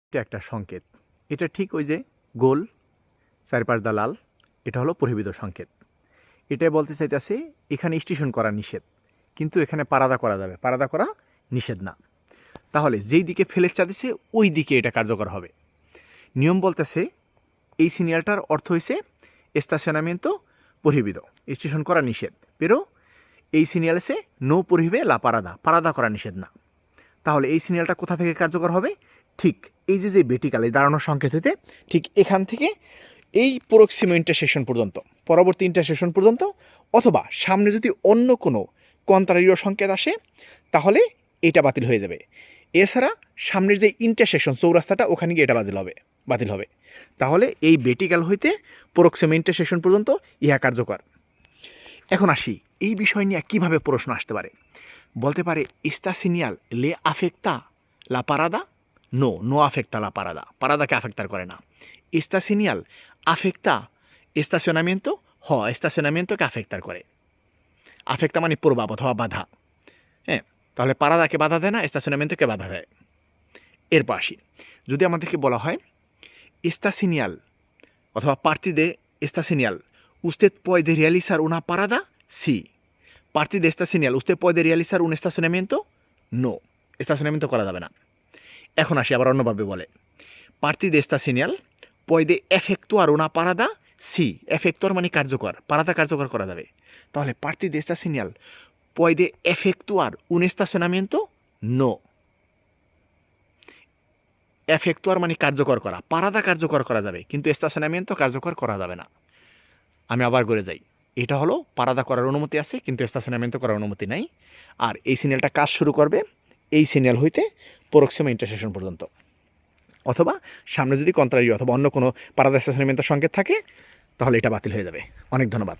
এটা একটা সংকেত। এটা ঠিক ওই যে গোল চারপাশ দা লাল, এটা হলো প্রহিবিত সংকেত। এটাই বলতে চাইতেছে এখানে স্টেশন করা নিষেধ, কিন্তু এখানে পারাদা করা যাবে, পারাদা করা নিষেধ না। তাহলে যেই দিকে ফ্লেচটা দিছে ওই দিকে এটা কার্যকর হবে। নিয়ম বলতেছে এই সিগন্যালটার অর্থ হয়েছে estacionamiento prohibido, স্টেশন করা নিষেধ, pero এই সিগন্যাল এসে নো প্রহিবে লা পারাদা, পারাদা করা নিষেধ না। তাহলে এই সিগন্যালটা কোথা থেকে কার্যকর হবে? ঠিক এই যে ভের্টিক্যাল এই দাঁড়ানোর সংকেত হইতে ঠিক এখান থেকে এই প্রক্সিমো ইন্টারসেকশন পর্যন্ত, পরবর্তী ইন্টারসেকশন পর্যন্ত, অথবা সামনে যদি অন্য কোনো কন্ট্রারিও সংকেত আসে তাহলে এটা বাতিল হয়ে যাবে। এছাড়া সামনের যে ইন্টারসেকশন চৌরাস্তাটা ওখানে গিয়ে এটা বাতিল হবে। তাহলে এই ভের্টিক্যাল হইতে প্রক্সিমো ইন্টারসেকশন পর্যন্ত ইহা কার্যকর। এখন আসি এই বিষয় নিয়ে কীভাবে প্রশ্ন আসতে পারে। বলতে পারে esta señal le afecta la parada? No afecta la parada, পারাদাকে আফেক্টার করে না। esta señal afecta estacionamiento? estacionamientoকে আফেক্টার করে। আফেক্টা মানে প্রভাব অথবা বাধা। হ্যাঁ, তাহলে পারাদাকে বাধা দেয় না, estacionamientoকে বাধা দেয়। এরপর আসি, যদি আমাদেরকে বলা হয় esta señal অথবা partir de esta señal usted puede realizar una parada? Sí. Partir de esta señal usted puede realizar un estacionamiento? No. estacionamiento করা যাবে না। এখন আসি আবার অন্যভাবে বলে partir de esta señal puede efectuar una parada? Sí. efectuar মানে কার্যকর, পারাদা কার্যকর করা যাবে। তাহলে partir de esta señal puede efectuar un estacionamiento? No. efectuar মানে কার্যকর করা, পারাদা কার্যকর করা যাবে, কিন্তু estacionamiento কার্যকর করা যাবে না। আমি আবার করে যাই, এটা হলো পারাদা করার অনুমতি আছে কিন্তু estacionamiento করার অনুমতি নাই। আর এই সিগন্যালটা কাজ শুরু করবে এই সিগন্যাল হইতে প্রক্সিমো ইন্টারসেকশন পর্যন্ত, অথবা সামনে যদি কন্ট্রারিও অথবা অন্য কোনো পারাদা estacionamiento সংকেত থাকে তাহলে এটা বাতিল হয়ে যাবে। অনেক ধন্যবাদ।